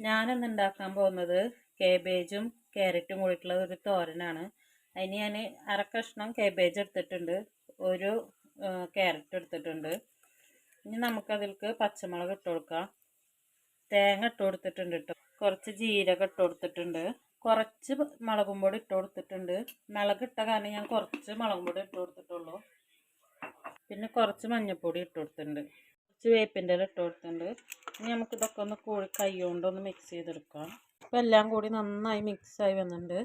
ഞാനിന്ന് ഉണ്ടാക്കാൻ പോകുന്നത് കാബേജും ക്യാരറ്റും കൂടിയിട്ടുള്ള ഒരു തോരനാണ്. അതിന് ഞാൻ അര കഷ്ണം കാബേജ് എടുത്തിട്ടുണ്ട്, ഒരു ക്യാരറ്റ് എടുത്തിട്ടുണ്ട്. ഇനി നമുക്കതിലേക്ക് പച്ചമുളക് ഇട്ട് കൊടുക്കാം, തേങ്ങ ഇട്ട് കൊടുത്തിട്ടുണ്ട് കേട്ടോ, കുറച്ച് ജീരകം ഇട്ട് കൊടുത്തിട്ടുണ്ട്, കുറച്ച് മുളകും പൊടി ഇട്ട് കൊടുത്തിട്ടുണ്ട്. മുളക് ഇട്ട കാരണം ഞാൻ കുറച്ച് മുളകും പൊടി ഇട്ട് കൊടുത്തിട്ടുള്ളൂ. പിന്നെ കുറച്ച് മഞ്ഞൾപ്പൊടി ഇട്ട് കൊടുത്തിട്ടുണ്ട്, കുറച്ച് വേപ്പിൻ്റെ ഇല ഇട്ട് കൊടുത്തിട്ടുണ്ട്. ഇനി നമുക്കിതൊക്കെ ഒന്ന് കൈ കൊണ്ടൊന്ന് മിക്സ് ചെയ്തെടുക്കാം. അപ്പോൾ എല്ലാം കൂടി നന്നായി മിക്സായി വന്നിട്ടുണ്ട്.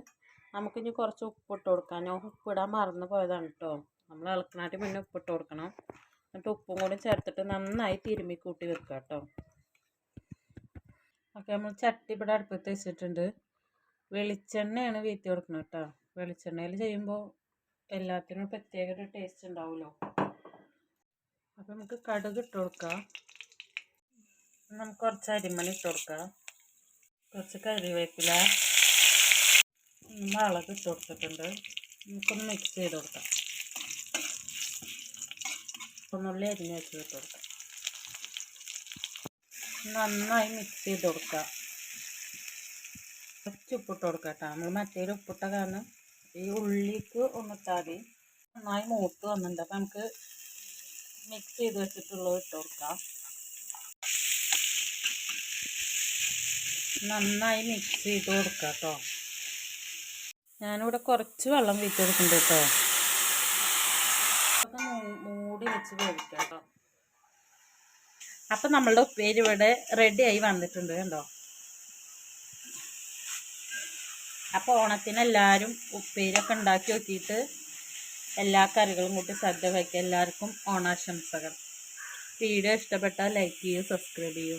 നമുക്കിനി കുറച്ച് ഉപ്പിട്ട് കൊടുക്കാം. ഞാൻ ഉപ്പിടാൻ മറന്നു പോയതാണ് കേട്ടോ. നമ്മൾ ഇളക്കനാട്ടി മുന്നേ ഉപ്പിട്ട് കൊടുക്കണം. എന്നിട്ട് ഉപ്പും കൂടി ചേർത്തിട്ട് നന്നായി തിരുമ്മി കൂട്ടി വെക്കുക കേട്ടോ. ഓക്കെ, നമ്മൾ ചട്ടി ഇവിടെ അടുപ്പത്ത് വെച്ചിട്ടുണ്ട്. വെളിച്ചെണ്ണയാണ് വീത്തി കൊടുക്കുന്നത് കേട്ടോ. വെളിച്ചെണ്ണയിൽ ചെയ്യുമ്പോൾ എല്ലാത്തിനും പ്രത്യേക ഒരു ടേസ്റ്റ് ഉണ്ടാവുമല്ലോ. അപ്പോൾ നമുക്ക് കടുക് ഇട്ട് കൊടുക്കാം. നമുക്ക് കുറച്ച് അരിമണി ഇട്ട് കൊടുക്കാം, കുറച്ച് കറിവേപ്പില, മുളക് ഇട്ട് കൊടുത്തിട്ടുണ്ട്. നമുക്കൊന്ന് മിക്സ് ചെയ്ത് കൊടുക്കാം. ഒന്നുള്ളി അരിഞ്ഞ് വെച്ച് ഇട്ട് കൊടുക്കാം. നന്നായി മിക്സ് ചെയ്ത് കൊടുക്കാം. കുറച്ച് ഉപ്പിട്ട് കൊടുക്കാം കേട്ടോ. നമ്മൾ മറ്റേതിൽ ഉപ്പിട്ട കാരണം ഈ ഉള്ളിക്ക് ഒന്നിട്ടാൽ മതി. നന്നായി മൂത്ത് വന്നിട്ടുണ്ട്. അപ്പം നമുക്ക് മിക്സ് ചെയ്ത് വെച്ചിട്ടുള്ളത് ഇട്ട് കൊടുക്കാം. നന്നായി മിക്സ് ചെയ്ത് കൊടുക്കുക കേട്ടോ. ഞാനിവിടെ കുറച്ച് വെള്ളം വീട്ടി കൊടുക്കുന്നുണ്ട് കേട്ടോ. അതൊക്കെ മൂടി വെച്ച് വേവിക്കാം കേട്ടോ. അപ്പം നമ്മളുടെ ഉപ്പേരി ഇവിടെ റെഡിയായി വന്നിട്ടുണ്ട് കണ്ടോ. അപ്പോൾ ഓണത്തിന് എല്ലാവരും ഉപ്പേരിയൊക്കെ ഉണ്ടാക്കി നോക്കിയിട്ട് എല്ലാ കറികളും കൂട്ടി സദ്യ കഴിക്കുക. എല്ലാവർക്കും ഓണാശംസകൾ. വീഡിയോ ഇഷ്ടപ്പെട്ടാൽ ലൈക്ക് ചെയ്യൂ, സബ്സ്ക്രൈബ് ചെയ്യൂ.